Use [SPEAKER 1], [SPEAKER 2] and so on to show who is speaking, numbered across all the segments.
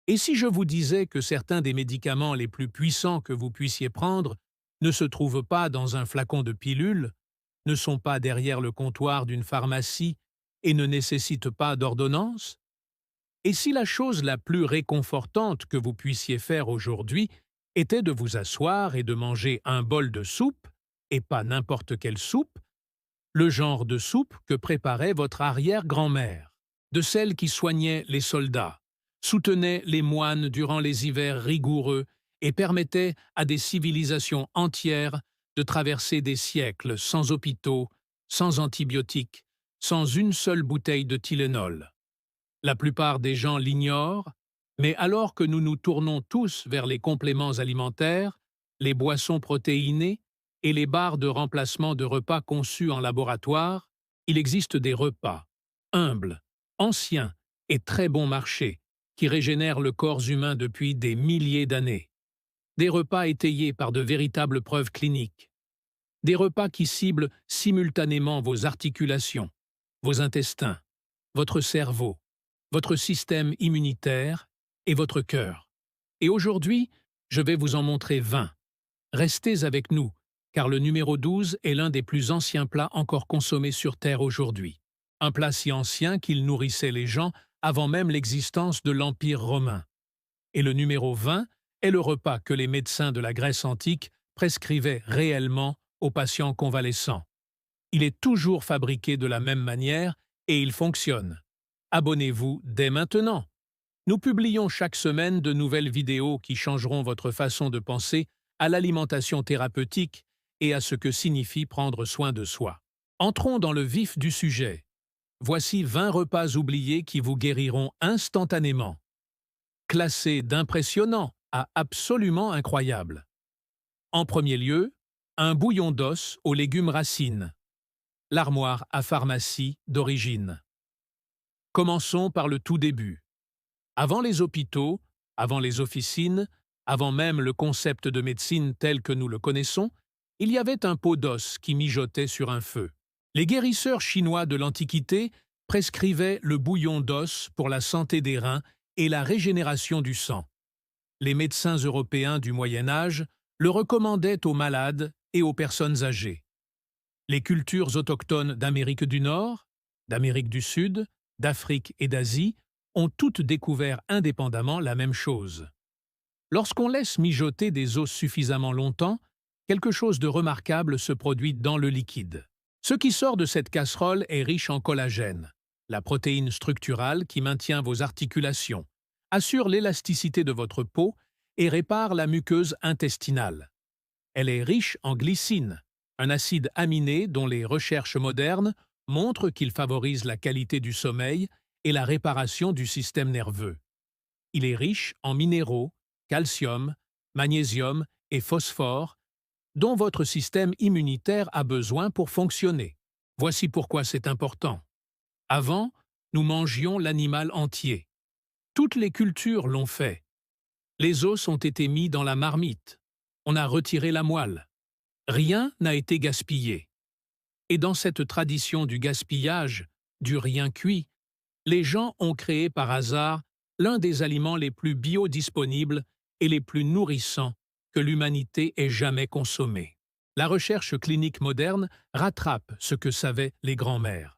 [SPEAKER 1] Et si je vous disais que certains des médicaments les plus puissants que vous puissiez prendre ne se trouvent pas dans un flacon de pilule, ne sont pas derrière le comptoir d'une pharmacie et ne nécessitent pas d'ordonnance? Et si la chose la plus réconfortante que vous puissiez faire aujourd'hui était de vous asseoir et de manger un bol de soupe, et pas n'importe quelle soupe, le genre de soupe que préparait votre arrière-grand-mère, de celle qui soignait les soldats, soutenait les moines durant les hivers rigoureux et permettait à des civilisations entières de traverser des siècles sans hôpitaux, sans antibiotiques, sans une seule bouteille de Tylenol. La plupart des gens l'ignorent, mais alors que nous nous tournons tous vers les compléments alimentaires, les boissons protéinées et les barres de remplacement de repas conçus en laboratoire, il existe des repas humbles, anciens et très bon marché qui régénèrent le corps humain depuis des milliers d'années. Des repas étayés par de véritables preuves cliniques. Des repas qui ciblent simultanément vos articulations, vos intestins, votre cerveau, votre système immunitaire et votre cœur. Et aujourd'hui, je vais vous en montrer 20. Restez avec nous, car le numéro 12 est l'un des plus anciens plats encore consommés sur Terre aujourd'hui. Un plat si ancien qu'il nourrissait les gens avant même l'existence de l'Empire romain. Et le numéro 20 est le repas que les médecins de la Grèce antique prescrivaient réellement aux patients convalescents. Il est toujours fabriqué de la même manière et il fonctionne. Abonnez-vous dès maintenant. Nous publions chaque semaine de nouvelles vidéos qui changeront votre façon de penser à l'alimentation thérapeutique et à ce que signifie prendre soin de soi. Entrons dans le vif du sujet. Voici 20 repas oubliés qui vous guériront instantanément. Classés d'impressionnant à absolument incroyable. En premier lieu, un bouillon d'os aux légumes racines. L'armoire à pharmacie d'origine. Commençons par le tout début. Avant les hôpitaux, avant les officines, avant même le concept de médecine tel que nous le connaissons, il y avait un pot d'os qui mijotait sur un feu. Les guérisseurs chinois de l'Antiquité prescrivaient le bouillon d'os pour la santé des reins et la régénération du sang. Les médecins européens du Moyen Âge le recommandaient aux malades et aux personnes âgées. Les cultures autochtones d'Amérique du Nord, d'Amérique du Sud, d'Afrique et d'Asie ont toutes découvert indépendamment la même chose. Lorsqu'on laisse mijoter des os suffisamment longtemps, quelque chose de remarquable se produit dans le liquide. Ce qui sort de cette casserole est riche en collagène, la protéine structurale qui maintient vos articulations, assure l'élasticité de votre peau et répare la muqueuse intestinale. Elle est riche en glycine, un acide aminé dont les recherches modernes montrent qu'il favorise la qualité du sommeil et la réparation du système nerveux. Il est riche en minéraux, calcium, magnésium et phosphore, dont votre système immunitaire a besoin pour fonctionner. Voici pourquoi c'est important. Avant, nous mangions l'animal entier. Toutes les cultures l'ont fait. Les os ont été mis dans la marmite. On a retiré la moelle. Rien n'a été gaspillé. Et dans cette tradition du gaspillage, du rien cuit, les gens ont créé par hasard l'un des aliments les plus biodisponibles et les plus nourrissants que l'humanité ait jamais consommé. La recherche clinique moderne rattrape ce que savaient les grands-mères.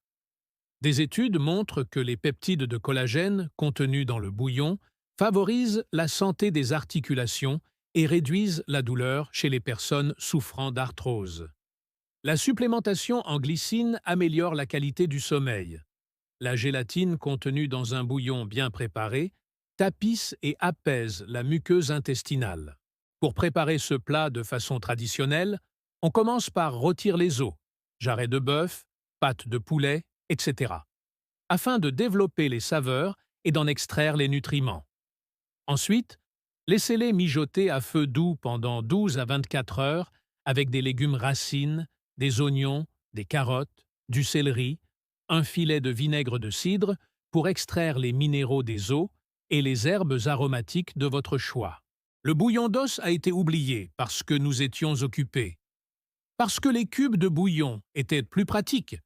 [SPEAKER 1] Des études montrent que les peptides de collagène contenus dans le bouillon favorisent la santé des articulations et réduisent la douleur chez les personnes souffrant d'arthrose. La supplémentation en glycine améliore la qualité du sommeil. La gélatine contenue dans un bouillon bien préparé tapisse et apaise la muqueuse intestinale. Pour préparer ce plat de façon traditionnelle, on commence par rôtir les os, jarrets de bœuf, pâtes de poulet, etc., afin de développer les saveurs et d'en extraire les nutriments. Ensuite, laissez-les mijoter à feu doux pendant 12 à 24 heures avec des légumes racines, des oignons, des carottes, du céleri, un filet de vinaigre de cidre pour extraire les minéraux des os et les herbes aromatiques de votre choix. Le bouillon d'os a été oublié parce que nous étions occupés, parce que les cubes de bouillon étaient plus pratiques,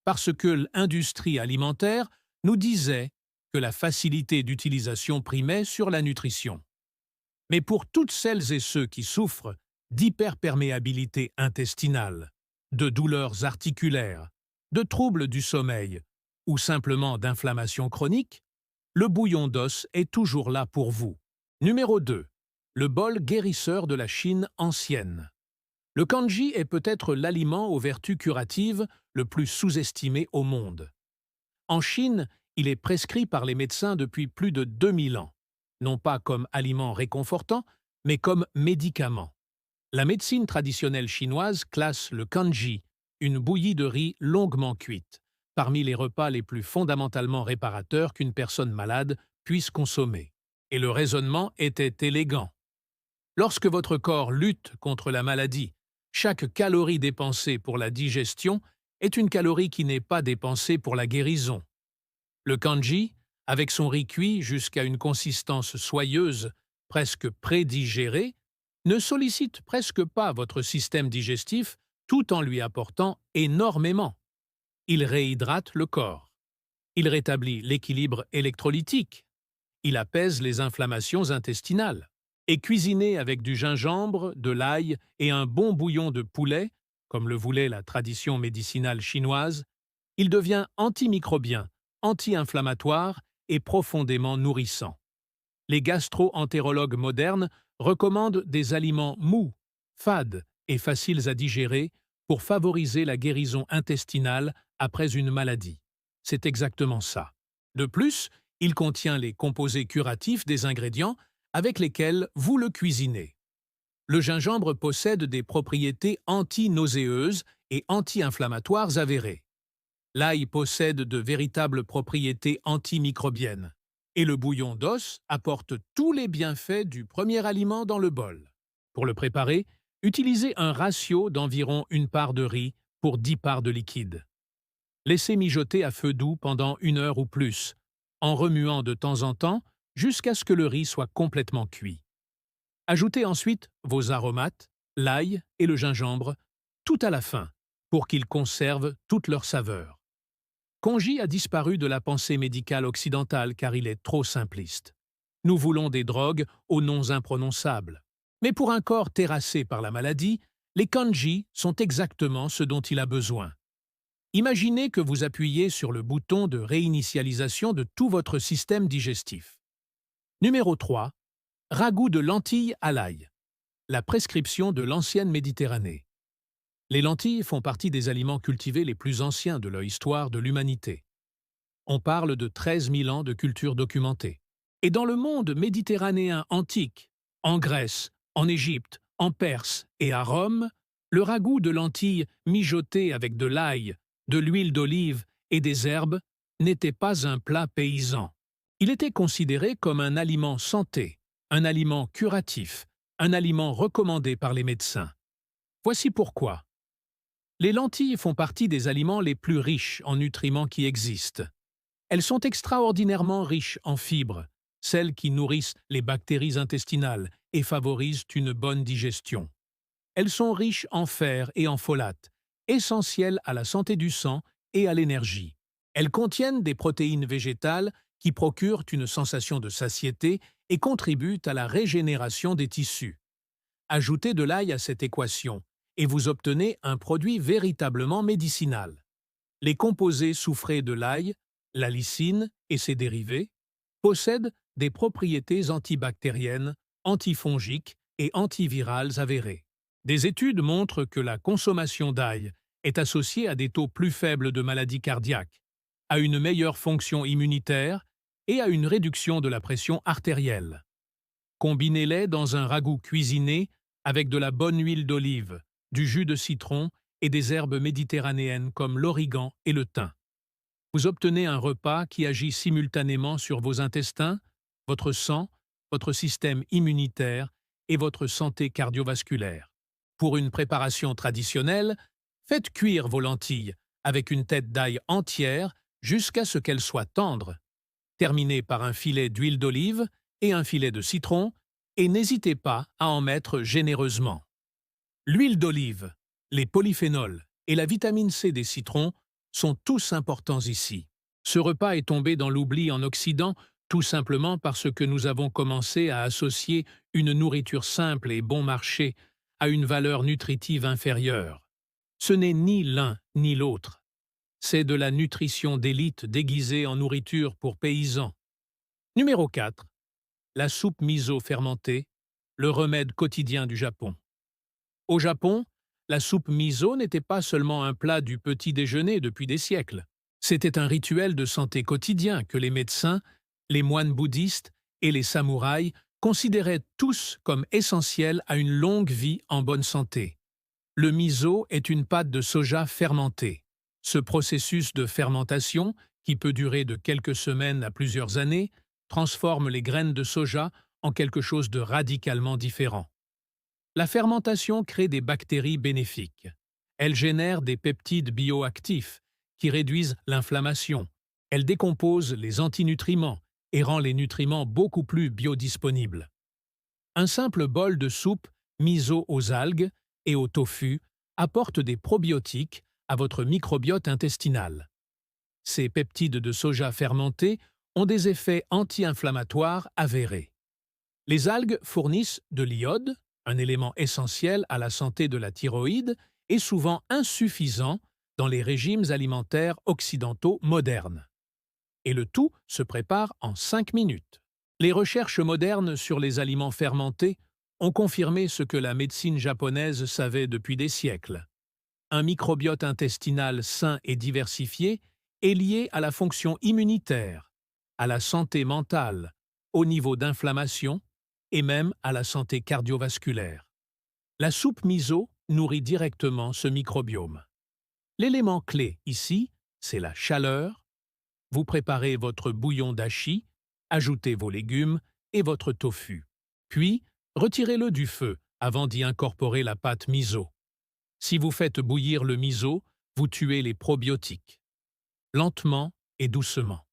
[SPEAKER 1] parce que l'industrie alimentaire nous disait que la facilité d'utilisation primait sur la nutrition. Mais pour toutes celles et ceux qui souffrent d'hyperperméabilité intestinale, de douleurs articulaires, de troubles du sommeil ou simplement d'inflammation chronique, le bouillon d'os est toujours là pour vous. Numéro 2. Le bol guérisseur de la Chine ancienne. Le kanji est peut-être l'aliment aux vertus curatives le plus sous-estimé au monde. En Chine, il est prescrit par les médecins depuis plus de 2000 ans, non pas comme aliment réconfortant, mais comme médicament. La médecine traditionnelle chinoise classe le kanji, une bouillie de riz longuement cuite, parmi les repas les plus fondamentalement réparateurs qu'une personne malade puisse consommer. Et le raisonnement était élégant. Lorsque votre corps lutte contre la maladie, chaque calorie dépensée pour la digestion est une calorie qui n'est pas dépensée pour la guérison. Le kanji, avec son riz cuit jusqu'à une consistance soyeuse, presque prédigérée, ne sollicite presque pas votre système digestif tout en lui apportant énormément. Il réhydrate le corps. Il rétablit l'équilibre électrolytique. Il apaise les inflammations intestinales. Et cuisiné avec du gingembre, de l'ail et un bon bouillon de poulet, comme le voulait la tradition médicinale chinoise, il devient antimicrobien, anti-inflammatoire et profondément nourrissant. Les gastro-entérologues modernes recommandent des aliments mous, fades et faciles à digérer pour favoriser la guérison intestinale après une maladie. C'est exactement ça. De plus, il contient les composés curatifs des ingrédients avec lesquels vous le cuisinez. Le gingembre possède des propriétés anti-nauséeuses et anti-inflammatoires avérées. L'ail possède de véritables propriétés antimicrobiennes. Et le bouillon d'os apporte tous les bienfaits du premier aliment dans le bol. Pour le préparer, utilisez un ratio d'environ 1 part de riz pour 10 parts de liquide. Laissez mijoter à feu doux pendant 1 heure ou plus, en remuant de temps en temps jusqu'à ce que le riz soit complètement cuit. Ajoutez ensuite vos aromates, l'ail et le gingembre, tout à la fin, pour qu'ils conservent toute leur saveur. Kanji a disparu de la pensée médicale occidentale car il est trop simpliste. Nous voulons des drogues aux noms imprononçables. Mais pour un corps terrassé par la maladie, les kanji sont exactement ce dont il a besoin. Imaginez que vous appuyez sur le bouton de réinitialisation de tout votre système digestif. Numéro 3. Ragoût de lentilles à l'ail. La prescription de l'ancienne Méditerranée. Les lentilles font partie des aliments cultivés les plus anciens de l'histoire de l'humanité. On parle de 13 000 ans de culture documentée. Et dans le monde méditerranéen antique, en Grèce, en Égypte, en Perse et à Rome, le ragoût de lentilles mijoté avec de l'ail, de l'huile d'olive et des herbes n'était pas un plat paysan. Il était considéré comme un aliment santé, un aliment curatif, un aliment recommandé par les médecins. Voici pourquoi. Les lentilles font partie des aliments les plus riches en nutriments qui existent. Elles sont extraordinairement riches en fibres, celles qui nourrissent les bactéries intestinales et favorisent une bonne digestion. Elles sont riches en fer et en folate, essentiels à la santé du sang et à l'énergie. Elles contiennent des protéines végétales qui procurent une sensation de satiété et contribuent à la régénération des tissus. Ajoutez de l'ail à cette équation et vous obtenez un produit véritablement médicinal. Les composés soufrés de l'ail, la lysine et ses dérivés, possèdent des propriétés antibactériennes, antifongiques et antivirales avérées. Des études montrent que la consommation d'ail est associée à des taux plus faibles de maladies cardiaques, à une meilleure fonction immunitaire et à une réduction de la pression artérielle. Combinez-les dans un ragoût cuisiné avec de la bonne huile d'olive, du jus de citron et des herbes méditerranéennes comme l'origan et le thym. Vous obtenez un repas qui agit simultanément sur vos intestins, votre sang, votre système immunitaire et votre santé cardiovasculaire. Pour une préparation traditionnelle, faites cuire vos lentilles avec une tête d'ail entière jusqu'à ce qu'elles soient tendres. Terminez par un filet d'huile d'olive et un filet de citron, et n'hésitez pas à en mettre généreusement. L'huile d'olive, les polyphénols et la vitamine C des citrons sont tous importants ici. Ce repas est tombé dans l'oubli en Occident tout simplement parce que nous avons commencé à associer une nourriture simple et bon marché à une valeur nutritive inférieure. Ce n'est ni l'un ni l'autre. C'est de la nutrition d'élite déguisée en nourriture pour paysans. Numéro 4. La soupe miso fermentée, le remède quotidien du Japon. Au Japon, la soupe miso n'était pas seulement un plat du petit déjeuner depuis des siècles. C'était un rituel de santé quotidien que les médecins, les moines bouddhistes et les samouraïs considéraient tous comme essentiel à une longue vie en bonne santé. Le miso est une pâte de soja fermentée. Ce processus de fermentation, qui peut durer de quelques semaines à plusieurs années, transforme les graines de soja en quelque chose de radicalement différent. La fermentation crée des bactéries bénéfiques. Elle génère des peptides bioactifs qui réduisent l'inflammation. Elle décompose les antinutriments et rend les nutriments beaucoup plus biodisponibles. Un simple bol de soupe miso aux algues et au tofu apporte des probiotiques à votre microbiote intestinal. Ces peptides de soja fermentés ont des effets anti-inflammatoires avérés. Les algues fournissent de l'iode, un élément essentiel à la santé de la thyroïde et souvent insuffisant dans les régimes alimentaires occidentaux modernes. Et le tout se prépare en 5 minutes. Les recherches modernes sur les aliments fermentés ont confirmé ce que la médecine japonaise savait depuis des siècles. Un microbiote intestinal sain et diversifié est lié à la fonction immunitaire, à la santé mentale, au niveau d'inflammation et même à la santé cardiovasculaire. La soupe miso nourrit directement ce microbiome. L'élément clé ici, c'est la chaleur. Vous préparez votre bouillon dashi, ajoutez vos légumes et votre tofu. Puis, retirez-le du feu avant d'y incorporer la pâte miso. Si vous faites bouillir le miso, vous tuez les probiotiques. Lentement et doucement.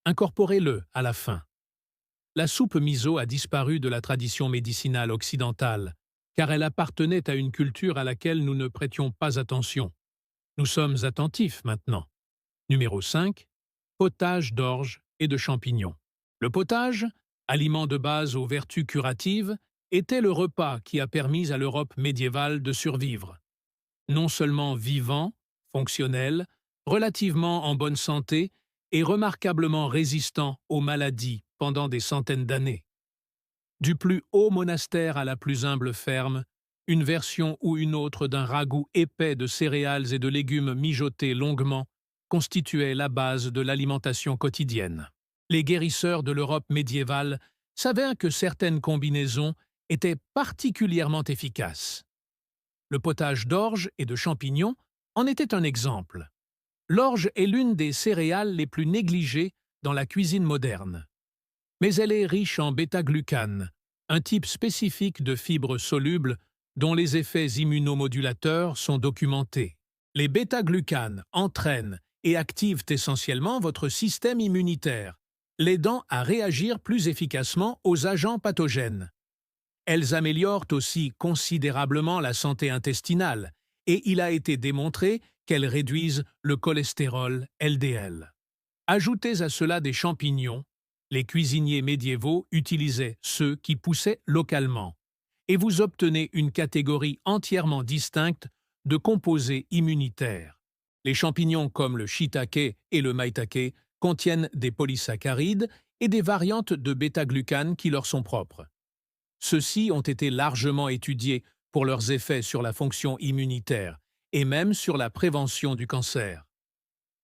[SPEAKER 1] Incorporez-le à la fin. La soupe miso a disparu de la tradition médicinale occidentale, car elle appartenait à une culture à laquelle nous ne prêtions pas attention. Nous sommes attentifs maintenant. Numéro 5. Potage d'orge et de champignons. Le potage, aliment de base aux vertus curatives, était le repas qui a permis à l'Europe médiévale de survivre. Non seulement vivant, fonctionnel, relativement en bonne santé et remarquablement résistant aux maladies pendant des centaines d'années. Du plus haut monastère à la plus humble ferme, une version ou une autre d'un ragoût épais de céréales et de légumes mijotés longuement constituait la base de l'alimentation quotidienne. Les guérisseurs de l'Europe médiévale savaient que certaines combinaisons étaient particulièrement efficaces. Le potage d'orge et de champignons en était un exemple. L'orge est l'une des céréales les plus négligées dans la cuisine moderne. Mais elle est riche en bêta-glucane, un type spécifique de fibres solubles dont les effets immunomodulateurs sont documentés. Les bêta-glucanes entraînent et activent essentiellement votre système immunitaire, l'aidant à réagir plus efficacement aux agents pathogènes. Elles améliorent aussi considérablement la santé intestinale et il a été démontré qu'elles réduisent le cholestérol LDL. Ajoutez à cela des champignons. Les cuisiniers médiévaux utilisaient ceux qui poussaient localement, et vous obtenez une catégorie entièrement distincte de composés immunitaires. Les champignons comme le shiitake et le maitake contiennent des polysaccharides et des variantes de bêta-glucane qui leur sont propres. Ceux-ci ont été largement étudiés pour leurs effets sur la fonction immunitaire et même sur la prévention du cancer.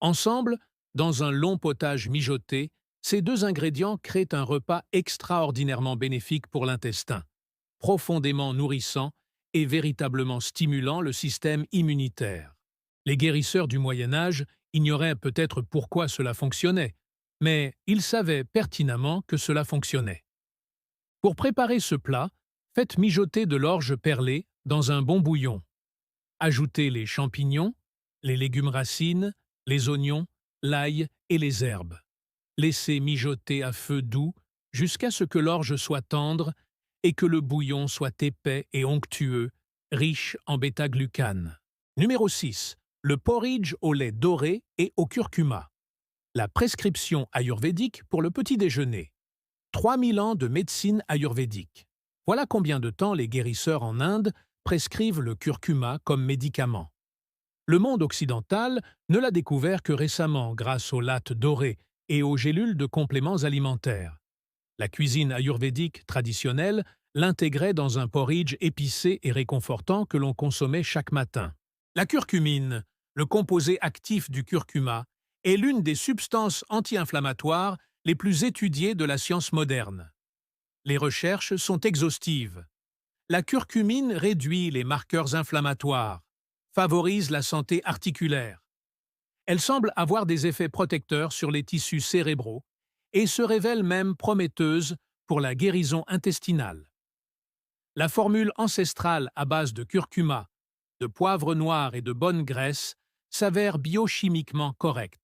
[SPEAKER 1] Ensemble, dans un long potage mijoté, ces deux ingrédients créent un repas extraordinairement bénéfique pour l'intestin, profondément nourrissant et véritablement stimulant le système immunitaire. Les guérisseurs du Moyen Âge ignoraient peut-être pourquoi cela fonctionnait, mais ils savaient pertinemment que cela fonctionnait. Pour préparer ce plat, faites mijoter de l'orge perlée dans un bon bouillon. Ajoutez les champignons, les légumes racines, les oignons, l'ail et les herbes. Laissez mijoter à feu doux jusqu'à ce que l'orge soit tendre et que le bouillon soit épais et onctueux, riche en bêta-glucane. Numéro 6. Le porridge au lait doré et au curcuma. La prescription ayurvédique pour le petit déjeuner. 3000 ans de médecine ayurvédique. Voilà combien de temps les guérisseurs en Inde prescrivent le curcuma comme médicament. Le monde occidental ne l'a découvert que récemment grâce aux lattes dorées et aux gélules de compléments alimentaires. La cuisine ayurvédique traditionnelle l'intégrait dans un porridge épicé et réconfortant que l'on consommait chaque matin. La curcumine, le composé actif du curcuma, est l'une des substances anti-inflammatoires les plus étudiées de la science moderne. Les recherches sont exhaustives. La curcumine réduit les marqueurs inflammatoires, favorise la santé articulaire. Elle semble avoir des effets protecteurs sur les tissus cérébraux et se révèle même prometteuse pour la guérison intestinale. La formule ancestrale à base de curcuma, de poivre noir et de bonne graisse s'avère biochimiquement correcte.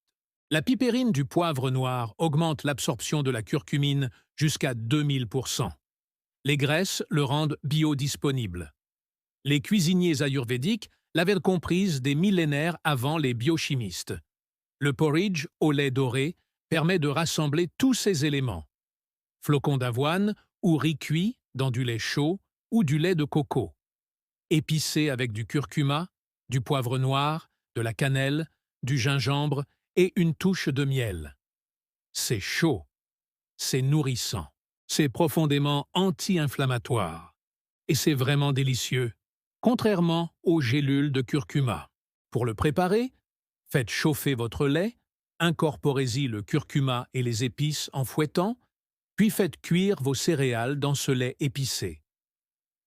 [SPEAKER 1] La pipérine du poivre noir augmente l'absorption de la curcumine jusqu'à 2000%. Les graisses le rendent biodisponible. Les cuisiniers ayurvédiques l'avaient comprise des millénaires avant les biochimistes. Le porridge au lait doré permet de rassembler tous ces éléments. Flocons d'avoine ou riz cuit dans du lait chaud ou du lait de coco. Épicé avec du curcuma, du poivre noir, de la cannelle, du gingembre et une touche de miel. C'est chaud, c'est nourrissant, c'est profondément anti-inflammatoire. Et c'est vraiment délicieux, contrairement aux gélules de curcuma. Pour le préparer, faites chauffer votre lait, incorporez-y le curcuma et les épices en fouettant, puis faites cuire vos céréales dans ce lait épicé.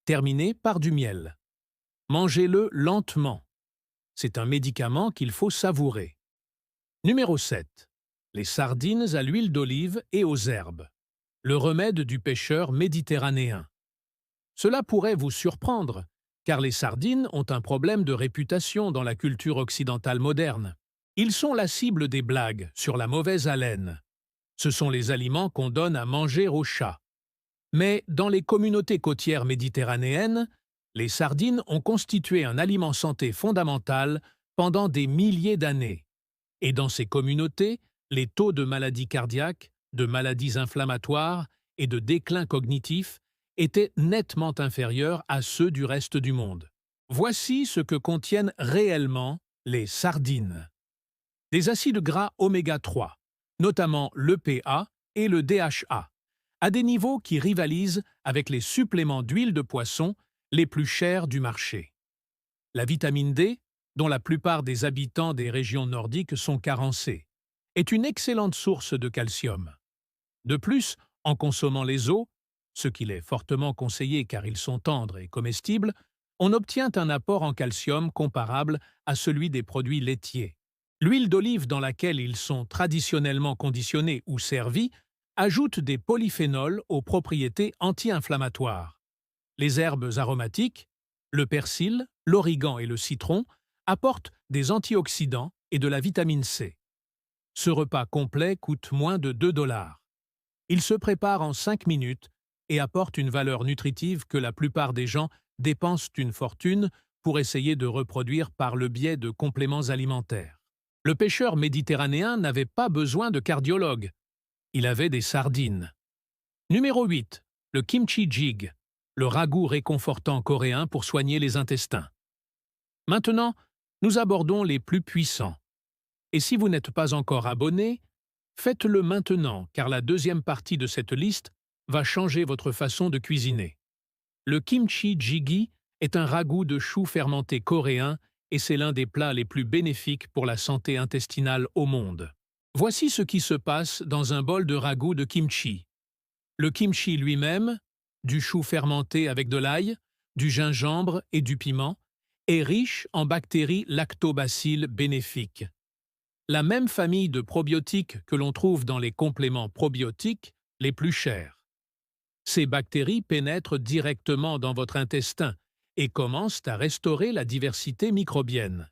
[SPEAKER 1] Terminez par du miel. Mangez-le lentement. C'est un médicament qu'il faut savourer. Numéro 7. Les sardines à l'huile d'olive et aux herbes. Le remède du pêcheur méditerranéen. Cela pourrait vous surprendre, car les sardines ont un problème de réputation dans la culture occidentale moderne. Ils sont la cible des blagues sur la mauvaise haleine. Ce sont les aliments qu'on donne à manger aux chats. Mais dans les communautés côtières méditerranéennes, les sardines ont constitué un aliment santé fondamental pendant des milliers d'années. Et dans ces communautés, les taux de maladies cardiaques, de maladies inflammatoires et de déclin cognitif étaient nettement inférieurs à ceux du reste du monde. Voici ce que contiennent réellement les sardines. Des acides gras oméga 3, notamment l'EPA et le DHA, à des niveaux qui rivalisent avec les suppléments d'huile de poisson les plus chers du marché. La vitamine D, dont la plupart des habitants des régions nordiques sont carencés, est une excellente source de calcium. De plus, en consommant les os, ce qu'il est fortement conseillé car ils sont tendres et comestibles, on obtient un apport en calcium comparable à celui des produits laitiers. L'huile d'olive dans laquelle ils sont traditionnellement conditionnés ou servis ajoute des polyphénols aux propriétés anti-inflammatoires. Les herbes aromatiques, le persil, l'origan et le citron apportent des antioxydants et de la vitamine C. Ce repas complet coûte moins de 2 $. Il se prépare en 5 minutes et apporte une valeur nutritive que la plupart des gens dépensent une fortune pour essayer de reproduire par le biais de compléments alimentaires. Le pêcheur méditerranéen n'avait pas besoin de cardiologue. Il avait des sardines. Numéro 8. Le kimchi jjigae, le ragoût réconfortant coréen pour soigner les intestins. Maintenant, nous abordons les plus puissants. Et si vous n'êtes pas encore abonné, faites-le maintenant car la deuxième partie de cette liste va changer votre façon de cuisiner. Le kimchi jjigae est un ragoût de choux fermenté coréen et c'est l'un des plats les plus bénéfiques pour la santé intestinale au monde. Voici ce qui se passe dans un bol de ragoût de kimchi. Le kimchi lui-même, du chou fermenté avec de l'ail, du gingembre et du piment, est riche en bactéries lactobacilles bénéfiques. La même famille de probiotiques que l'on trouve dans les compléments probiotiques les plus chers. Ces bactéries pénètrent directement dans votre intestin et commencent à restaurer la diversité microbienne.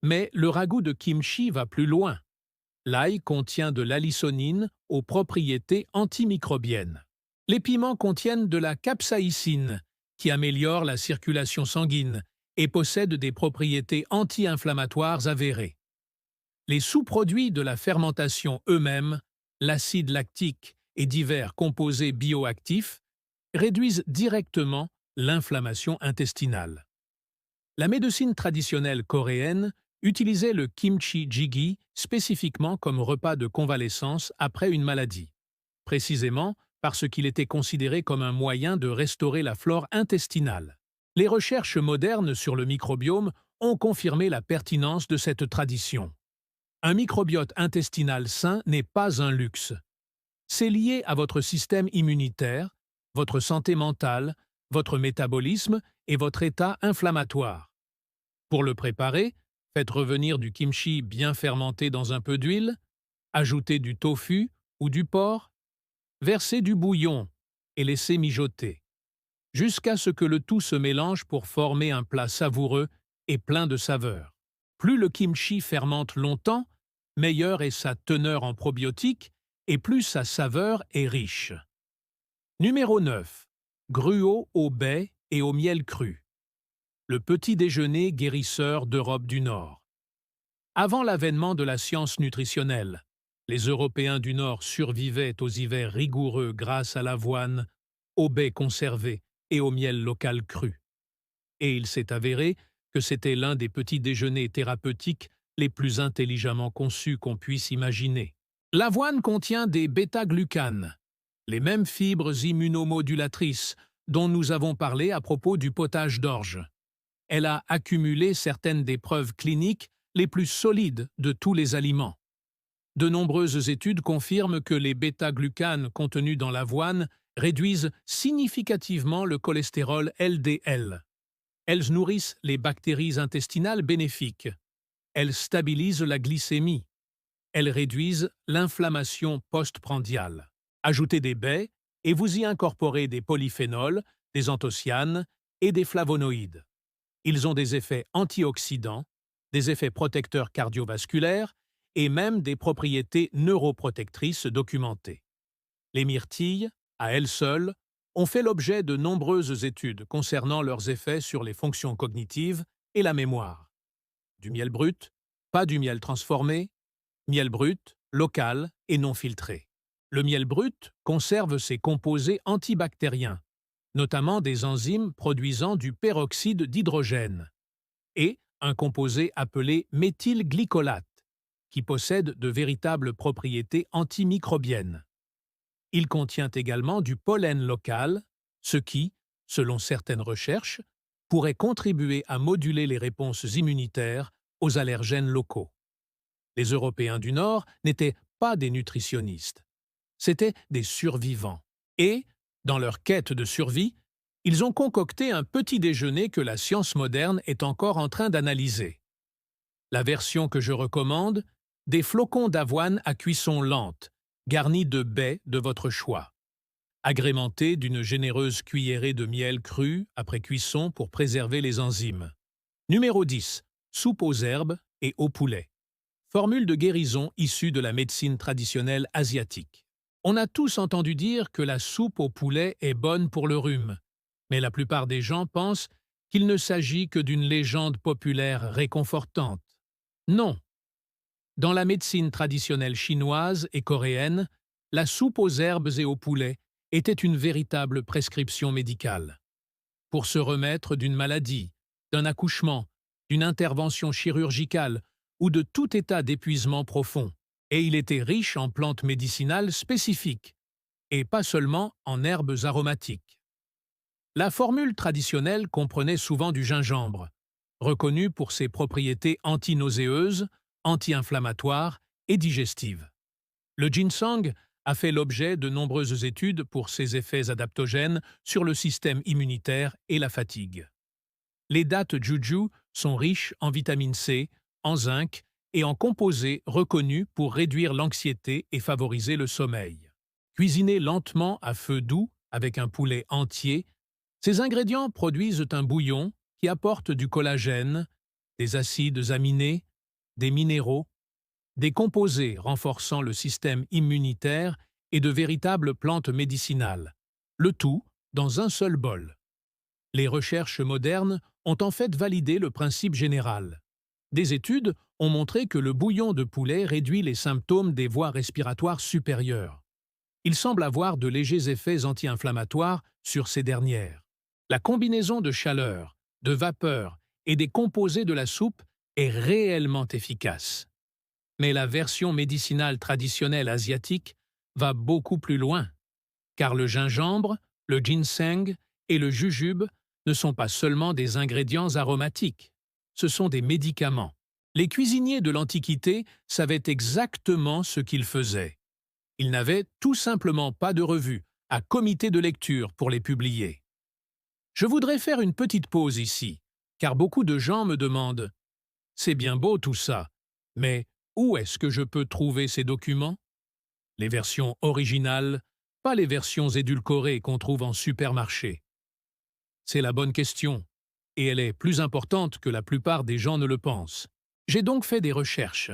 [SPEAKER 1] Mais le ragoût de kimchi va plus loin. L'ail contient de l'allisonine aux propriétés antimicrobiennes. Les piments contiennent de la capsaïcine, qui améliore la circulation sanguine et possède des propriétés anti-inflammatoires avérées. Les sous-produits de la fermentation eux-mêmes, l'acide lactique et divers composés bioactifs, réduisent directement l'inflammation intestinale. La médecine traditionnelle coréenne utilisait le kimchi jjigae spécifiquement comme repas de convalescence après une maladie, précisément parce qu'il était considéré comme un moyen de restaurer la flore intestinale. Les recherches modernes sur le microbiome ont confirmé la pertinence de cette tradition. Un microbiote intestinal sain n'est pas un luxe. C'est lié à votre système immunitaire, votre santé mentale, votre métabolisme et votre état inflammatoire. Pour le préparer, faites revenir du kimchi bien fermenté dans un peu d'huile, ajoutez du tofu ou du porc, versez du bouillon et laissez mijoter, jusqu'à ce que le tout se mélange pour former un plat savoureux et plein de saveurs. Plus le kimchi fermente longtemps, meilleure est sa teneur en probiotiques et plus sa saveur est riche. Numéro 9. Gruau au bait et au miel cru. Le petit déjeuner guérisseur d'Europe du Nord. Avant l'avènement de la science nutritionnelle, les Européens du Nord survivaient aux hivers rigoureux grâce à l'avoine, au bait conservé et au miel local cru. Et il s'est avéré que c'était l'un des petits déjeuners thérapeutiques les plus intelligemment conçus qu'on puisse imaginer. L'avoine contient des bêta-glucanes, les mêmes fibres immunomodulatrices dont nous avons parlé à propos du potage d'orge. Elle a accumulé certaines des preuves cliniques les plus solides de tous les aliments. De nombreuses études confirment que les bêta-glucanes contenus dans l'avoine réduisent significativement le cholestérol LDL. Elles nourrissent les bactéries intestinales bénéfiques. Elles stabilisent la glycémie. Elles réduisent l'inflammation postprandiale. Ajoutez des baies et vous y incorporez des polyphénols, des anthocyanes et des flavonoïdes. Ils ont des effets antioxydants, des effets protecteurs cardiovasculaires et même des propriétés neuroprotectrices documentées. Les myrtilles, à elles seules, ont fait l'objet de nombreuses études concernant leurs effets sur les fonctions cognitives et la mémoire. Du miel brut, pas du miel transformé, miel brut, local et non filtré. Le miel brut conserve ses composés antibactériens, notamment des enzymes produisant du peroxyde d'hydrogène, et un composé appelé méthylglycolate, qui possède de véritables propriétés antimicrobiennes. Il contient également du pollen local, ce qui, selon certaines recherches, pourrait contribuer à moduler les réponses immunitaires aux allergènes locaux. Les Européens du Nord n'étaient pas des nutritionnistes, c'étaient des survivants. Et, dans leur quête de survie, ils ont concocté un petit déjeuner que la science moderne est encore en train d'analyser. La version que je recommande, des flocons d'avoine à cuisson lente, garnis de baies de votre choix, agrémentés d'une généreuse cuillerée de miel cru après cuisson pour préserver les enzymes. Numéro 10. Soupe aux herbes et au poulet. Formule de guérison issue de la médecine traditionnelle asiatique. On a tous entendu dire que la soupe au poulet est bonne pour le rhume, mais la plupart des gens pensent qu'il ne s'agit que d'une légende populaire réconfortante. Non. Dans la médecine traditionnelle chinoise et coréenne, la soupe aux herbes et au poulet était une véritable prescription médicale. Pour se remettre d'une maladie, d'un accouchement, d'une intervention chirurgicale ou de tout état d'épuisement profond, et il était riche en plantes médicinales spécifiques, et pas seulement en herbes aromatiques. La formule traditionnelle comprenait souvent du gingembre, reconnu pour ses propriétés antinauséeuses, anti-inflammatoires et digestives. Le ginseng a fait l'objet de nombreuses études pour ses effets adaptogènes sur le système immunitaire et la fatigue. Les dattes juju sont riches en vitamine C, en zinc et en composés reconnus pour réduire l'anxiété et favoriser le sommeil. Cuisinés lentement à feu doux avec un poulet entier, ces ingrédients produisent un bouillon qui apporte du collagène, des acides aminés, des minéraux, des composés renforçant le système immunitaire et de véritables plantes médicinales, le tout dans un seul bol. Les recherches modernes ont en fait validé le principe général. Des études ont montré que le bouillon de poulet réduit les symptômes des voies respiratoires supérieures. Il semble avoir de légers effets anti-inflammatoires sur ces dernières. La combinaison de chaleur, de vapeur et des composés de la soupe est réellement efficace. Mais la version médicinale traditionnelle asiatique va beaucoup plus loin, car le gingembre, le ginseng et le jujube ne sont pas seulement des ingrédients aromatiques, ce sont des médicaments. Les cuisiniers de l'Antiquité savaient exactement ce qu'ils faisaient. Ils n'avaient tout simplement pas de revue, à comité de lecture pour les publier. Je voudrais faire une petite pause ici, car beaucoup de gens me demandent « C'est bien beau tout ça, mais où est-ce que je peux trouver ces documents ?» Les versions originales, pas les versions édulcorées qu'on trouve en supermarché. C'est la bonne question, et elle est plus importante que la plupart des gens ne le pensent. J'ai donc fait des recherches.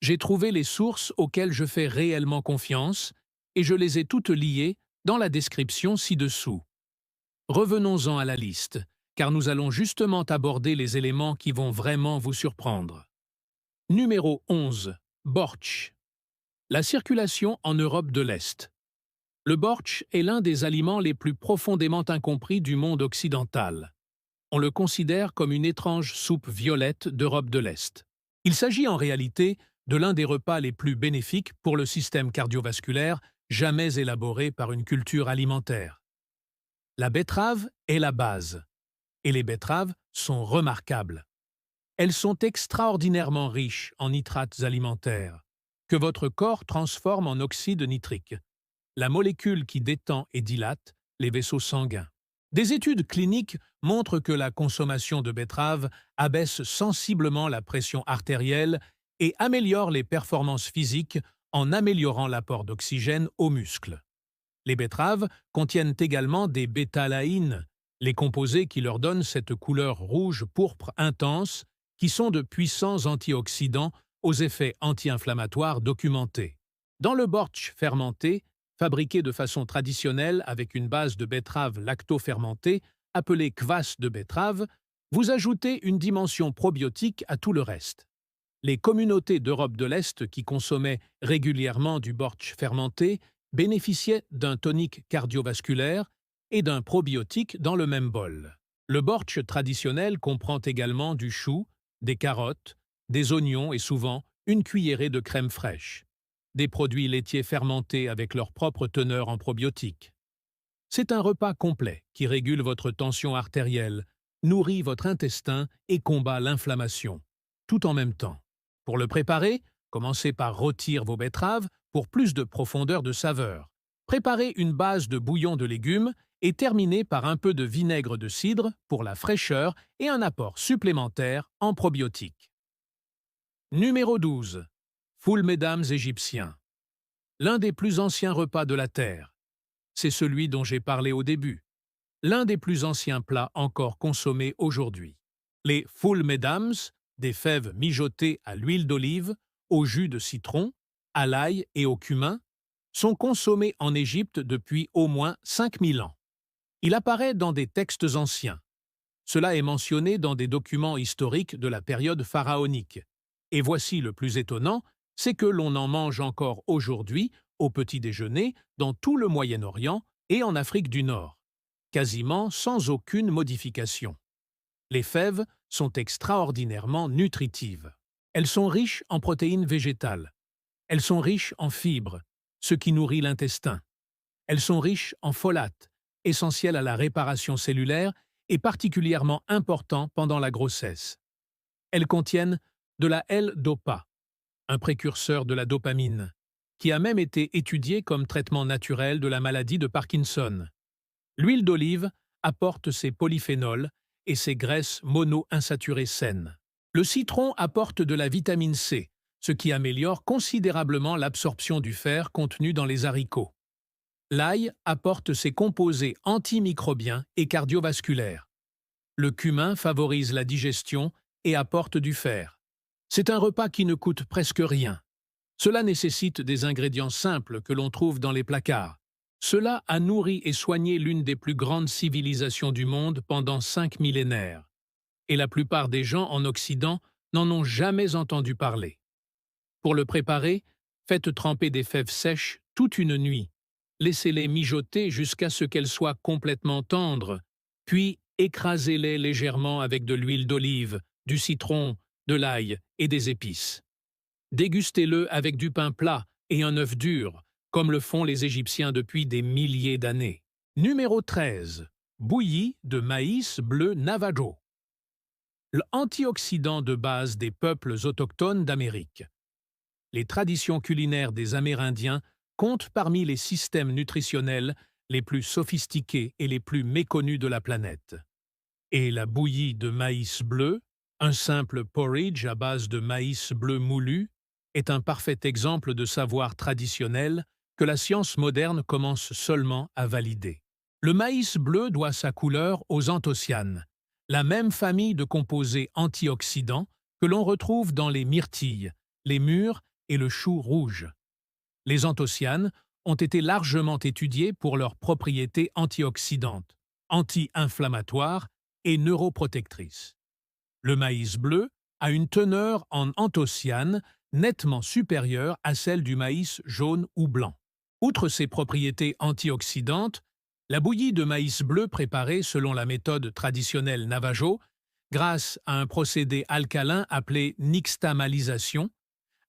[SPEAKER 1] J'ai trouvé les sources auxquelles je fais réellement confiance, et je les ai toutes liées dans la description ci-dessous. Revenons-en à la liste, car nous allons justement aborder les éléments qui vont vraiment vous surprendre. Numéro 11. Bortsch. La circulation en Europe de l'Est. Le bortsch est l'un des aliments les plus profondément incompris du monde occidental. On le considère comme une étrange soupe violette d'Europe de l'Est. Il s'agit en réalité de l'un des repas les plus bénéfiques pour le système cardiovasculaire jamais élaboré par une culture alimentaire. La betterave est la base, et les betteraves sont remarquables. Elles sont extraordinairement riches en nitrates alimentaires, que votre corps transforme en oxyde nitrique, la molécule qui détend et dilate les vaisseaux sanguins. Des études cliniques montrent que la consommation de betteraves abaisse sensiblement la pression artérielle et améliore les performances physiques en améliorant l'apport d'oxygène aux muscles. Les betteraves contiennent également des bétalaïnes, les composés qui leur donnent cette couleur rouge-pourpre intense, qui sont de puissants antioxydants aux effets anti-inflammatoires documentés. Dans le bortsch fermenté, fabriqué de façon traditionnelle avec une base de betterave lacto-fermentée, appelée kvass de betterave, vous ajoutez une dimension probiotique à tout le reste. Les communautés d'Europe de l'Est qui consommaient régulièrement du bortsch fermenté bénéficiaient d'un tonique cardiovasculaire et d'un probiotique dans le même bol. Le bortsch traditionnel comprend également du chou, des carottes, des oignons et souvent une cuillerée de crème fraîche. Des produits laitiers fermentés avec leur propre teneur en probiotiques. C'est un repas complet qui régule votre tension artérielle, nourrit votre intestin et combat l'inflammation, tout en même temps. Pour le préparer, commencez par rôtir vos betteraves pour plus de profondeur de saveur. Préparez une base de bouillon de légumes et terminez par un peu de vinaigre de cidre pour la fraîcheur et un apport supplémentaire en probiotiques. Numéro 12. Foul mesdames égyptiens. L'un des plus anciens repas de la Terre. C'est celui dont j'ai parlé au début. L'un des plus anciens plats encore consommés aujourd'hui. Les foul mesdames, des fèves mijotées à l'huile d'olive, au jus de citron, à l'ail et au cumin, sont consommés en Égypte depuis au moins 5000 ans. Il apparaît dans des textes anciens. Cela est mentionné dans des documents historiques de la période pharaonique. Et voici le plus étonnant, c'est que l'on en mange encore aujourd'hui, au petit déjeuner, dans tout le Moyen-Orient et en Afrique du Nord, quasiment sans aucune modification. Les fèves sont extraordinairement nutritives. Elles sont riches en protéines végétales. Elles sont riches en fibres, ce qui nourrit l'intestin. Elles sont riches en folates, essentiels à la réparation cellulaire et particulièrement importants pendant la grossesse. Elles contiennent de la L-dopa, un précurseur de la dopamine, qui a même été étudié comme traitement naturel de la maladie de Parkinson. L'huile d'olive apporte ses polyphénols et ses graisses monoinsaturées saines. Le citron apporte de la vitamine C, ce qui améliore considérablement l'absorption du fer contenu dans les haricots. L'ail apporte ses composés antimicrobiens et cardiovasculaires. Le cumin favorise la digestion et apporte du fer. C'est un repas qui ne coûte presque rien. Cela nécessite des ingrédients simples que l'on trouve dans les placards. Cela a nourri et soigné l'une des plus grandes civilisations du monde pendant 5 millénaires. Et la plupart des gens en Occident n'en ont jamais entendu parler. Pour le préparer, faites tremper des fèves sèches toute une nuit. Laissez-les mijoter jusqu'à ce qu'elles soient complètement tendres, puis écrasez-les légèrement avec de l'huile d'olive, du citron, de l'ail et des épices. Dégustez-le avec du pain plat et un œuf dur, comme le font les Égyptiens depuis des milliers d'années. Numéro 13. Bouillie de maïs bleu Navajo. L'antioxydant de base des peuples autochtones d'Amérique. Les traditions culinaires des Amérindiens comptent parmi les systèmes nutritionnels les plus sophistiqués et les plus méconnus de la planète. Et la bouillie de maïs bleu, un simple porridge à base de maïs bleu moulu, est un parfait exemple de savoir traditionnel que la science moderne commence seulement à valider. Le maïs bleu doit sa couleur aux anthocyanes, la même famille de composés antioxydants que l'on retrouve dans les myrtilles, les mûres et le chou rouge. Les anthocyanes ont été largement étudiés pour leurs propriétés antioxydantes, anti-inflammatoires et neuroprotectrices. Le maïs bleu a une teneur en anthocyanes nettement supérieure à celle du maïs jaune ou blanc. Outre ses propriétés antioxydantes, la bouillie de maïs bleu préparée selon la méthode traditionnelle Navajo, grâce à un procédé alcalin appelé nixtamalisation,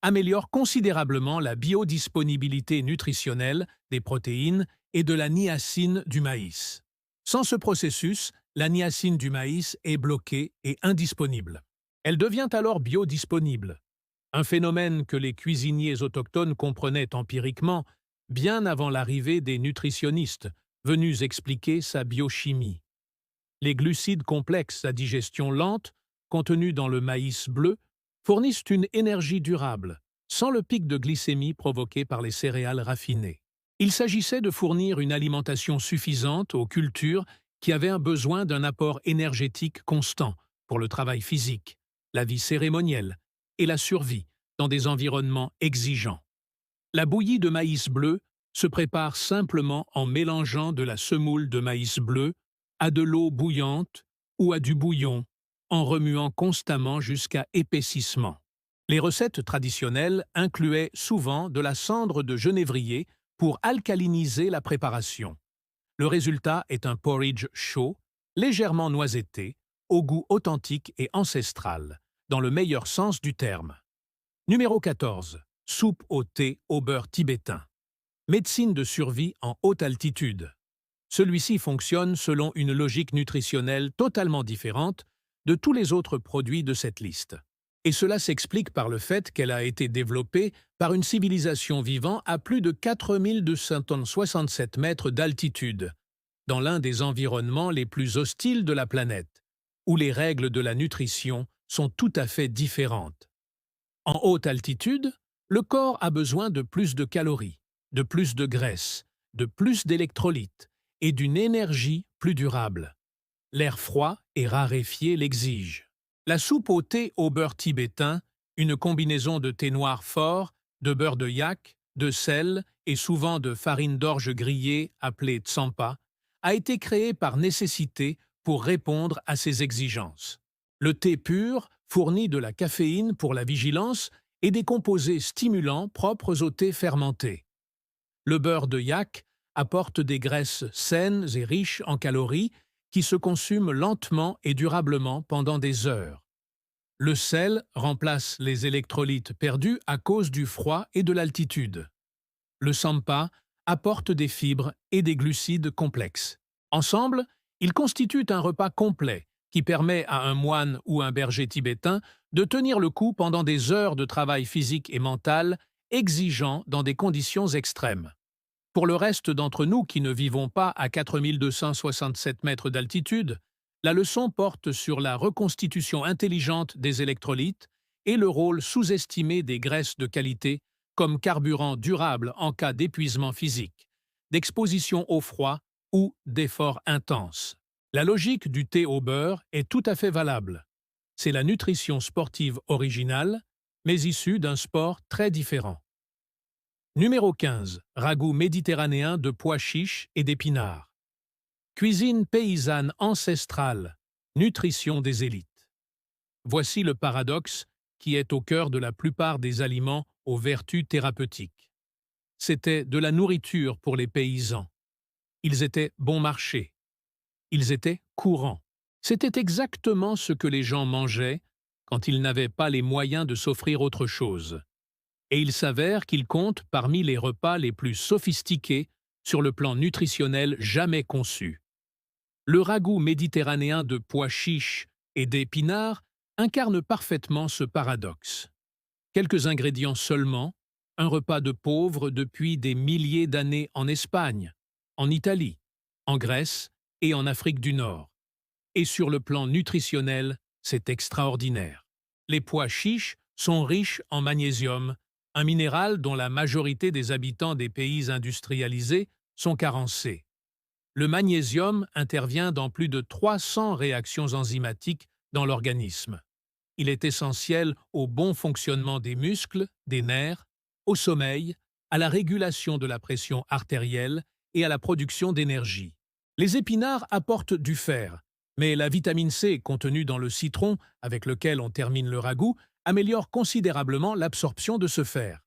[SPEAKER 1] améliore considérablement la biodisponibilité nutritionnelle des protéines et de la niacine du maïs. Sans ce processus, la niacine du maïs est bloquée et indisponible. Elle devient alors biodisponible, un phénomène que les cuisiniers autochtones comprenaient empiriquement bien avant l'arrivée des nutritionnistes, venus expliquer sa biochimie. Les glucides complexes à digestion lente, contenus dans le maïs bleu, fournissent une énergie durable, sans le pic de glycémie provoqué par les céréales raffinées. Il s'agissait de fournir une alimentation suffisante aux cultures qui avaient un besoin d'un apport énergétique constant pour le travail physique, la vie cérémonielle et la survie dans des environnements exigeants. La bouillie de maïs bleu se prépare simplement en mélangeant de la semoule de maïs bleu à de l'eau bouillante ou à du bouillon, en remuant constamment jusqu'à épaississement. Les recettes traditionnelles incluaient souvent de la cendre de genévrier pour alcaliniser la préparation. Le résultat est un porridge chaud, légèrement noisetté, au goût authentique et ancestral, dans le meilleur sens du terme. Numéro 14. Soupe au thé au beurre tibétain. Médecine de survie en haute altitude. Celui-ci fonctionne selon une logique nutritionnelle totalement différente de tous les autres produits de cette liste. Et cela s'explique par le fait qu'elle a été développée par une civilisation vivant à plus de 4267 mètres d'altitude, dans l'un des environnements les plus hostiles de la planète, où les règles de la nutrition sont tout à fait différentes. En haute altitude, le corps a besoin de plus de calories, de plus de graisse, de plus d'électrolytes et d'une énergie plus durable. L'air froid et raréfié l'exige. La soupe au thé au beurre tibétain, une combinaison de thé noir fort, de beurre de yak, de sel et souvent de farine d'orge grillée appelée tsampa, a été créée par nécessité pour répondre à ces exigences. Le thé pur fournit de la caféine pour la vigilance et des composés stimulants propres au thé fermenté. Le beurre de yak apporte des graisses saines et riches en calories qui se consument lentement et durablement pendant des heures. Le sel remplace les électrolytes perdus à cause du froid et de l'altitude. Le tsampa apporte des fibres et des glucides complexes. Ensemble, ils constituent un repas complet qui permet à un moine ou un berger tibétain de tenir le coup pendant des heures de travail physique et mental exigeant dans des conditions extrêmes. Pour le reste d'entre nous qui ne vivons pas à 4267 mètres d'altitude, la leçon porte sur la reconstitution intelligente des électrolytes et le rôle sous-estimé des graisses de qualité comme carburant durable en cas d'épuisement physique, d'exposition au froid ou d'efforts intenses. La logique du thé au beurre est tout à fait valable. C'est la nutrition sportive originale, mais issue d'un sport très différent. Numéro 15. Ragoût méditerranéen de pois chiches et d'épinards. Cuisine paysanne ancestrale. Nutrition des élites. Voici le paradoxe qui est au cœur de la plupart des aliments aux vertus thérapeutiques. C'était de la nourriture pour les paysans. Ils étaient bon marché. Ils étaient courants. C'était exactement ce que les gens mangeaient quand ils n'avaient pas les moyens de s'offrir autre chose. Et il s'avère qu'ils comptent parmi les repas les plus sophistiqués sur le plan nutritionnel jamais conçus. Le ragoût méditerranéen de pois chiches et d'épinards incarne parfaitement ce paradoxe. Quelques ingrédients seulement, un repas de pauvres depuis des milliers d'années en Espagne, en Italie, en Grèce et en Afrique du Nord. Et sur le plan nutritionnel, c'est extraordinaire. Les pois chiches sont riches en magnésium, un minéral dont la majorité des habitants des pays industrialisés sont carencés. Le magnésium intervient dans plus de 300 réactions enzymatiques dans l'organisme. Il est essentiel au bon fonctionnement des muscles, des nerfs, au sommeil, à la régulation de la pression artérielle et à la production d'énergie. Les épinards apportent du fer, mais la vitamine C contenue dans le citron, avec lequel on termine le ragoût, améliore considérablement l'absorption de ce fer.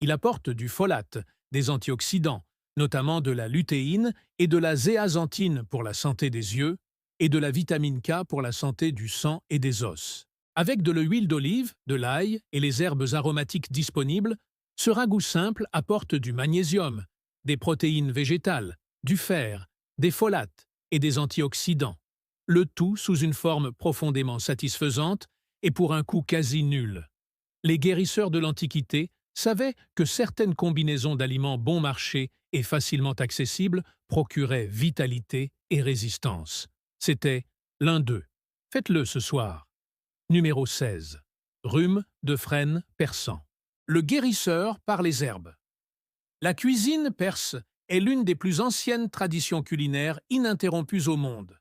[SPEAKER 1] Il apporte du folate, des antioxydants, notamment de la lutéine et de la zéaxanthine pour la santé des yeux, et de la vitamine K pour la santé du sang et des os. Avec de l'huile d'olive, de l'ail et les herbes aromatiques disponibles, ce ragoût simple apporte du magnésium, des protéines végétales, du fer, des folates et des antioxydants. Le tout sous une forme profondément satisfaisante et pour un coût quasi nul. Les guérisseurs de l'Antiquité savaient que certaines combinaisons d'aliments bon marché et facilement accessibles procuraient vitalité et résistance. C'était l'un d'eux. Faites-le ce soir. Numéro 16. Rhume de frêne persan. Le guérisseur par les herbes. La cuisine perse est l'une des plus anciennes traditions culinaires ininterrompues au monde.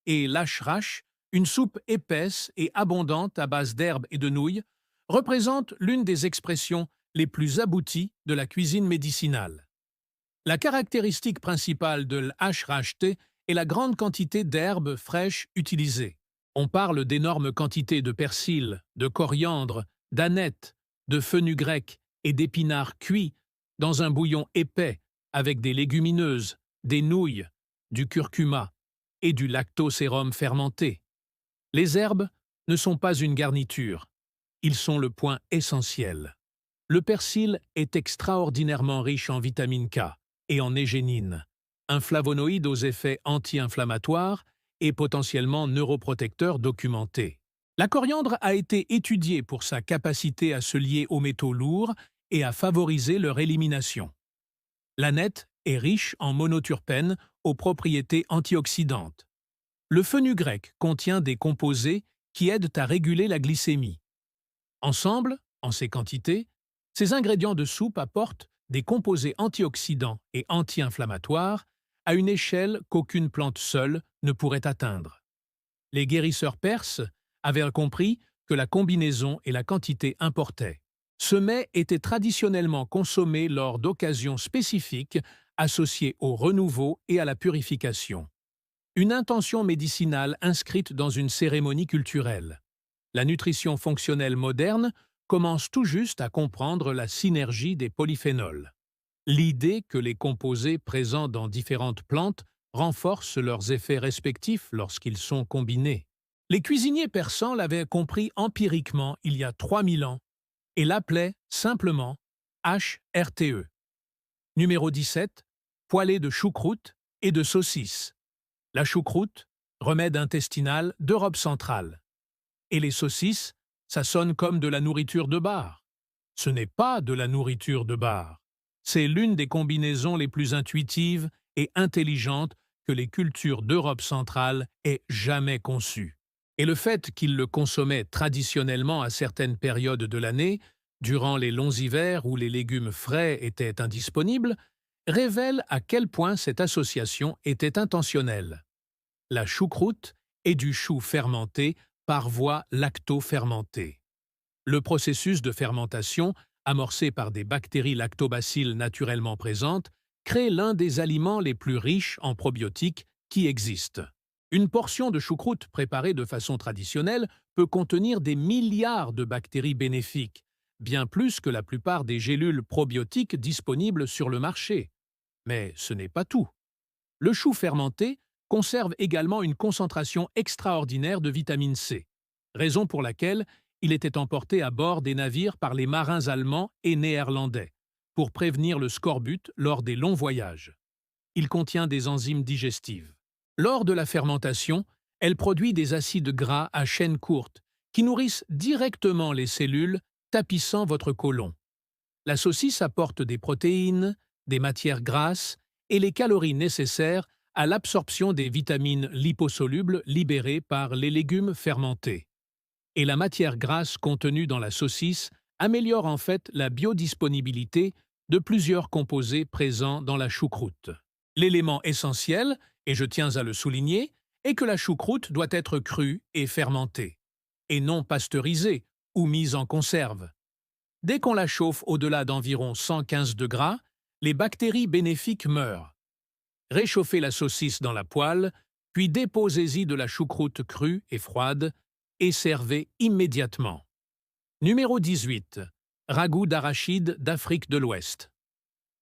[SPEAKER 1] Et l'ashrash, une soupe épaisse et abondante à base d'herbes et de nouilles, représente l'une des expressions les plus abouties de la cuisine médicinale. La caractéristique principale de l'ashrashté est la grande quantité d'herbes fraîches utilisées. On parle d'énormes quantités de persil, de coriandre, d'aneth, de fenugrec et d'épinards cuits dans un bouillon épais avec des légumineuses, des nouilles, du curcuma et du lactosérum fermenté. Les herbes ne sont pas une garniture, ils sont le point essentiel. Le persil est extraordinairement riche en vitamine K et en égénine, un flavonoïde aux effets anti-inflammatoires et potentiellement neuroprotecteur documenté. La coriandre a été étudiée pour sa capacité à se lier aux métaux lourds et à favoriser leur élimination. L'aneth est riche en monoturpènes aux propriétés antioxydantes. Le fenugrec contient des composés qui aident à réguler la glycémie. Ensemble, en ces quantités, ces ingrédients de soupe apportent des composés antioxydants et anti-inflammatoires à une échelle qu'aucune plante seule ne pourrait atteindre. Les guérisseurs perses avaient compris que la combinaison et la quantité importaient. Ce mets était traditionnellement consommé lors d'occasions spécifiques associées au renouveau et à la purification. Une intention médicinale inscrite dans une cérémonie culturelle. La nutrition fonctionnelle moderne commence tout juste à comprendre la synergie des polyphénols. L'idée que les composés présents dans différentes plantes renforcent leurs effets respectifs lorsqu'ils sont combinés. Les cuisiniers persans l'avaient compris empiriquement il y a 3000 ans et l'appelaient simplement HRTE. Numéro 17. Poêlée de choucroute et de saucisses. La choucroute, remède intestinal d'Europe centrale. Et les saucisses, ça sonne comme de la nourriture de bar. Ce n'est pas de la nourriture de bar. C'est l'une des combinaisons les plus intuitives et intelligentes que les cultures d'Europe centrale aient jamais conçues. Et le fait qu'ils le consommaient traditionnellement à certaines périodes de l'année, durant les longs hivers où les légumes frais étaient indisponibles, révèle à quel point cette association était intentionnelle. La choucroute est du chou fermenté par voie lacto-fermentée. Le processus de fermentation, amorcé par des bactéries lactobacilles naturellement présentes, crée l'un des aliments les plus riches en probiotiques qui existent. Une portion de choucroute préparée de façon traditionnelle peut contenir des milliards de bactéries bénéfiques, bien plus que la plupart des gélules probiotiques disponibles sur le marché. Mais ce n'est pas tout. Le chou fermenté conserve également une concentration extraordinaire de vitamine C, raison pour laquelle il était emporté à bord des navires par les marins allemands et néerlandais, pour prévenir le scorbut lors des longs voyages. Il contient des enzymes digestives. Lors de la fermentation, elle produit des acides gras à chaîne courte qui nourrissent directement les cellules, tapissant votre côlon. La saucisse apporte des protéines, des matières grasses et les calories nécessaires à l'absorption des vitamines liposolubles libérées par les légumes fermentés. Et la matière grasse contenue dans la saucisse améliore en fait la biodisponibilité de plusieurs composés présents dans la choucroute. L'élément essentiel, et je tiens à le souligner, est que la choucroute doit être crue et fermentée, et non pasteurisée ou mise en conserve. Dès qu'on la chauffe au-delà d'environ 115 degrés, les bactéries bénéfiques meurent. Réchauffez la saucisse dans la poêle, puis déposez-y de la choucroute crue et froide et servez immédiatement. Numéro 18. Ragoût d'arachide d'Afrique de l'Ouest.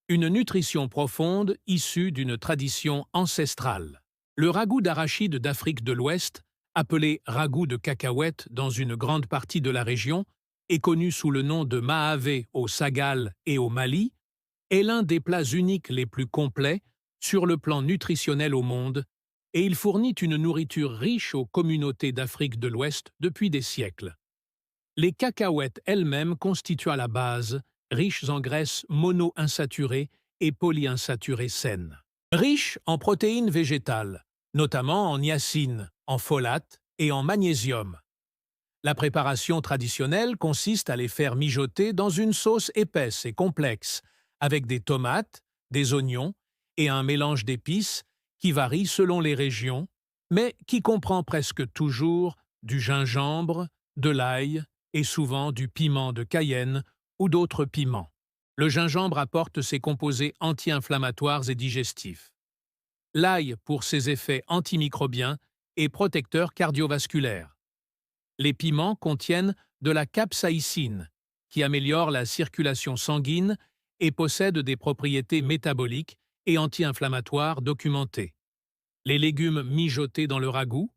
[SPEAKER 1] Une nutrition profonde issue d'une tradition ancestrale. Le ragoût d'arachide d'Afrique de l'Ouest, appelé ragoût de cacahuète dans une grande partie de la région, et connu sous le nom de Mahavé au Sagal et au Mali, est l'un des plats uniques les plus complets sur le plan nutritionnel au monde, et il fournit une nourriture riche aux communautés d'Afrique de l'Ouest depuis des siècles. Les cacahuètes elles-mêmes constituent à la base, riches en graisses monoinsaturées et polyinsaturées saines. Riches en protéines végétales, notamment en niacine, en folate et en magnésium. La préparation traditionnelle consiste à les faire mijoter dans une sauce épaisse et complexe, avec des tomates, des oignons et un mélange d'épices qui varie selon les régions, mais qui comprend presque toujours du gingembre, de l'ail et souvent du piment de Cayenne ou d'autres piments. Le gingembre apporte ses composés anti-inflammatoires et digestifs. L'ail pour ses effets antimicrobiens et protecteurs cardiovasculaires. Les piments contiennent de la capsaïcine, qui améliore la circulation sanguine et possède des propriétés métaboliques et anti-inflammatoires documentées. Les légumes mijotés dans le ragoût,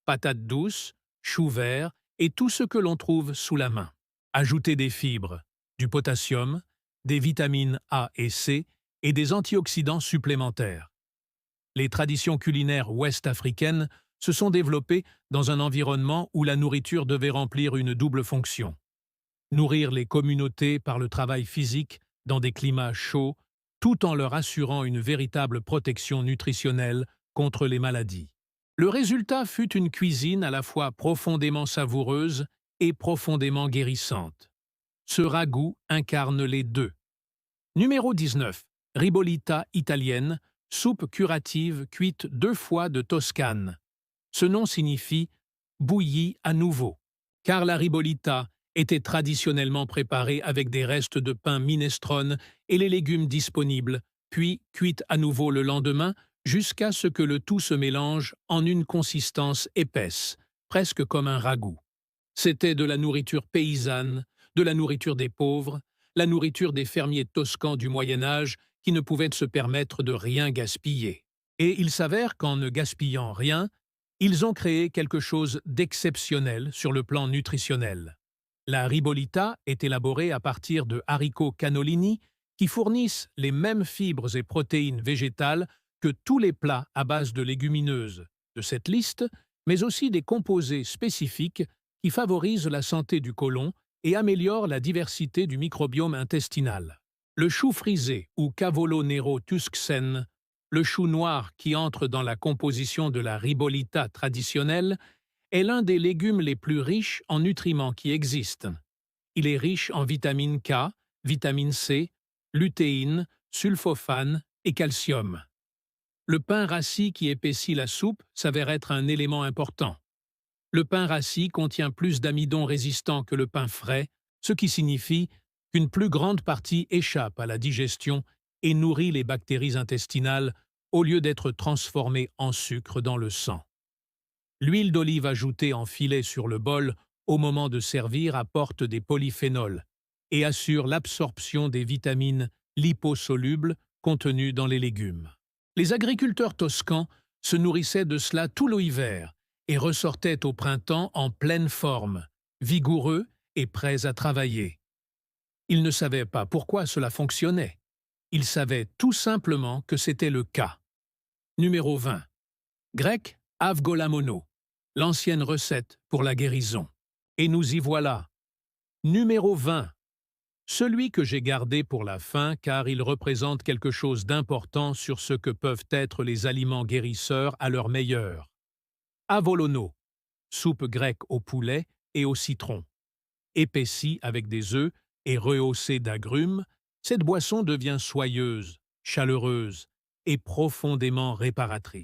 [SPEAKER 1] patates douces, choux verts et tout ce que l'on trouve sous la main. Ajoutez des fibres, du potassium, des vitamines A et C et des antioxydants supplémentaires. Les traditions culinaires ouest-africaines se sont développées dans un environnement où la nourriture devait remplir une double fonction. Nourrir les communautés par le travail physique dans des climats chauds, tout en leur assurant une véritable protection nutritionnelle contre les maladies. Le résultat fut une cuisine à la fois profondément savoureuse et profondément guérissante. Ce ragoût incarne les deux. Numéro 19. Ribollita italienne, soupe curative cuite 2 fois de Toscane. Ce nom signifie « bouillie à nouveau », car la ribollita était traditionnellement préparée avec des restes de pain minestrone et les légumes disponibles, puis cuite à nouveau le lendemain jusqu'à ce que le tout se mélange en une consistance épaisse, presque comme un ragoût. C'était de la nourriture paysanne, de la nourriture des pauvres, la nourriture des fermiers toscans du Moyen-Âge qui ne pouvaient se permettre de rien gaspiller. Et il s'avère qu'en ne gaspillant rien, ils ont créé quelque chose d'exceptionnel sur le plan nutritionnel. La ribollita est élaborée à partir de haricots cannellini qui fournissent les mêmes fibres et protéines végétales que tous les plats à base de légumineuses de cette liste, mais aussi des composés spécifiques qui favorisent la santé du côlon et améliorent la diversité du microbiome intestinal. Le chou frisé ou cavolo nero tuscsen, le chou noir qui entre dans la composition de la ribollita traditionnelle, est l'un des légumes les plus riches en nutriments qui existent. Il est riche en vitamine K, vitamine C, lutéine, sulfophane et calcium. Le pain rassis qui épaissit la soupe s'avère être un élément important. Le pain rassis contient plus d'amidon résistant que le pain frais, ce qui signifie qu'une plus grande partie échappe à la digestion et nourrit les bactéries intestinales au lieu d'être transformée en sucre dans le sang. L'huile d'olive ajoutée en filet sur le bol au moment de servir apporte des polyphénols et assure l'absorption des vitamines liposolubles contenues dans les légumes. Les agriculteurs toscans se nourrissaient de cela tout l'hiver et ressortaient au printemps en pleine forme, vigoureux et prêts à travailler. Ils ne savaient pas pourquoi cela fonctionnait. Ils savaient tout simplement que c'était le cas. Numéro 20. Grec avgolamono, l'ancienne recette pour la guérison. Et nous y voilà. Numéro 20. Celui que j'ai gardé pour la fin car il représente quelque chose d'important sur ce que peuvent être les aliments guérisseurs à leur meilleur. Avolono, soupe grecque au poulet et au citron. Épaissie avec des œufs et rehaussée d'agrumes, cette boisson devient soyeuse, chaleureuse et profondément réparatrice.